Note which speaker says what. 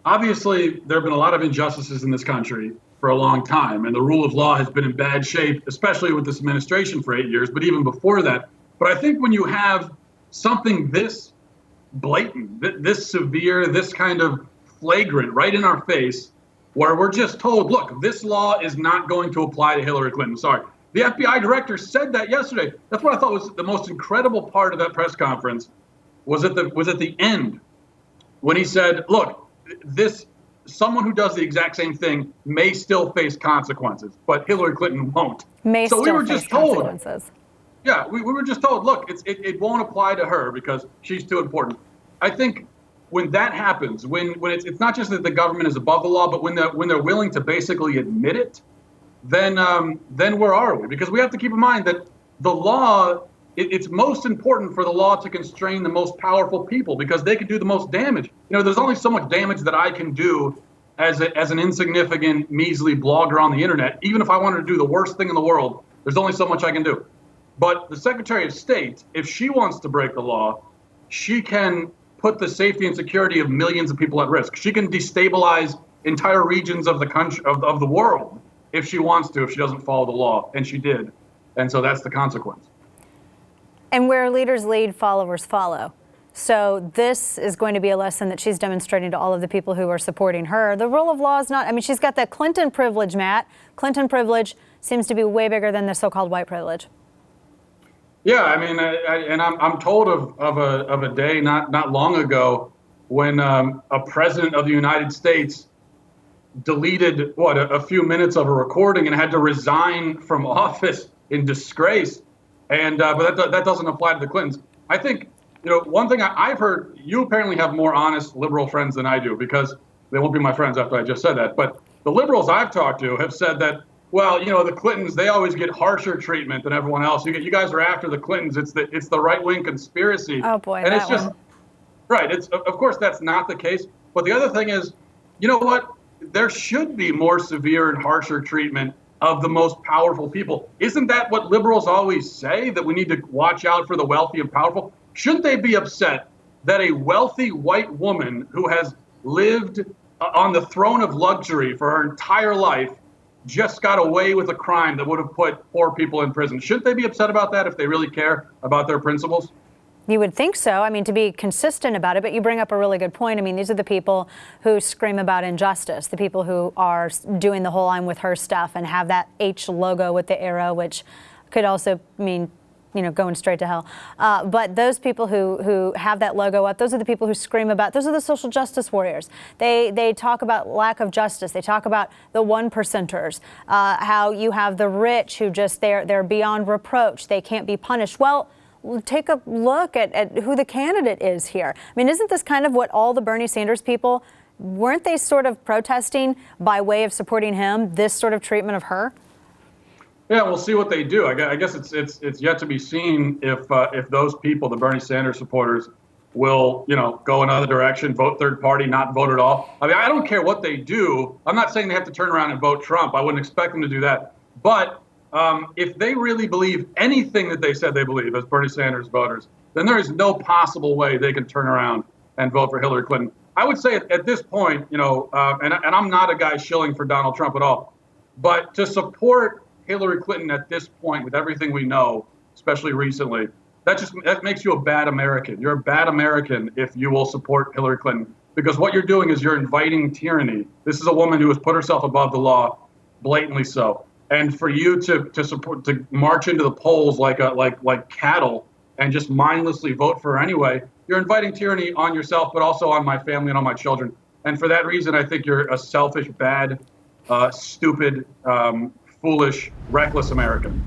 Speaker 1: Obviously, there have been a lot of injustices in this country for a long time, and the rule of law has been in bad shape, especially with this administration for 8 years, but even before that. But I think when you have something this blatant, this severe, this kind of flagrant right in our face, where we're just told, look, this law is not going to apply to Hillary Clinton. Sorry. The FBI director said that yesterday. That's what I thought was the most incredible part of that press conference was at the end when he said, look, this someone who does the exact same thing may still face consequences, but Hillary Clinton won't.
Speaker 2: May
Speaker 1: so
Speaker 2: still
Speaker 1: we were
Speaker 2: face
Speaker 1: just told,
Speaker 2: consequences.
Speaker 1: Yeah, we were just told, look, it won't apply to her because she's too important. I think when that happens, when it's not just that the government is above the law, but when they're willing to basically admit it, then where are we? Because we have to keep in mind that the law, it's most important for the law to constrain the most powerful people because they can do the most damage. You know, there's only so much damage that I can do as an insignificant, measly blogger on the internet. Even if I wanted to do the worst thing in the world, there's only so much I can do. But the Secretary of State, if she wants to break the law, she can put the safety and security of millions of people at risk. She can destabilize entire regions of the country, of the world, if she wants to, if she doesn't follow the law. And she did. And so that's the consequence.
Speaker 2: And where leaders lead, followers follow. So this is going to be a lesson that she's demonstrating to all of the people who are supporting her. The rule of law is not, I mean, she's got that Clinton privilege, Matt. Clinton privilege seems to be way bigger than the so-called white privilege.
Speaker 1: Yeah, I mean, I'm told of a day not long ago when a president of the United States deleted a few minutes of a recording and had to resign from office in disgrace. And but that doesn't apply to the Clintons. I think, one thing I've heard, you apparently have more honest liberal friends than I do because they won't be my friends after I just said that. But the liberals I've talked to have said that, well, the Clintons, they always get harsher treatment than everyone else. You guys are after the Clintons. It's the right-wing conspiracy.
Speaker 2: Oh boy,
Speaker 1: and it's just
Speaker 2: one.
Speaker 1: Right. It's of course that's not the case. But the other thing is, you know what? There should be more severe and harsher treatment of the most powerful people. Isn't that what liberals always say, that we need to watch out for the wealthy and powerful? Shouldn't they be upset that a wealthy white woman who has lived on the throne of luxury for her entire life just got away with a crime that would have put poor people in prison? Shouldn't they be upset about that if they really care about their principles?
Speaker 2: You would think so. I mean, to be consistent about it, but you bring up a really good point. I mean, these are the people who scream about injustice, the people who are doing the whole I'm with her stuff and have that H logo with the arrow, which could also mean, going straight to hell. But those people who have that logo up, those are the people who scream about, those are the social justice warriors. They talk about lack of justice. They talk about the one percenters, how you have the rich who just, they're beyond reproach. They can't be punished. Well, take a look at who the candidate is here. I mean, isn't this kind of what all the Bernie Sanders people, weren't they sort of protesting by way of supporting him, this sort of treatment of her?
Speaker 1: Yeah, we'll see what they do. I guess it's yet to be seen if those people, the Bernie Sanders supporters, will go another direction, vote third party, not vote at all. I mean, I don't care what they do. I'm not saying they have to turn around and vote Trump. I wouldn't expect them to do that. But if they really believe anything that they said they believe as Bernie Sanders voters, then there is no possible way they can turn around and vote for Hillary Clinton. I would say at this point, and I'm not a guy shilling for Donald Trump at all, but to support Hillary Clinton at this point with everything we know, especially recently, that makes you a bad American. You're a bad American if you will support Hillary Clinton, because what you're doing is you're inviting tyranny. This is a woman who has put herself above the law, blatantly so. And for you to support, to march into the polls like cattle and just mindlessly vote for her anyway, you're inviting tyranny on yourself, but also on my family and on my children. And for that reason, I think you're a selfish, bad, stupid, foolish, reckless American.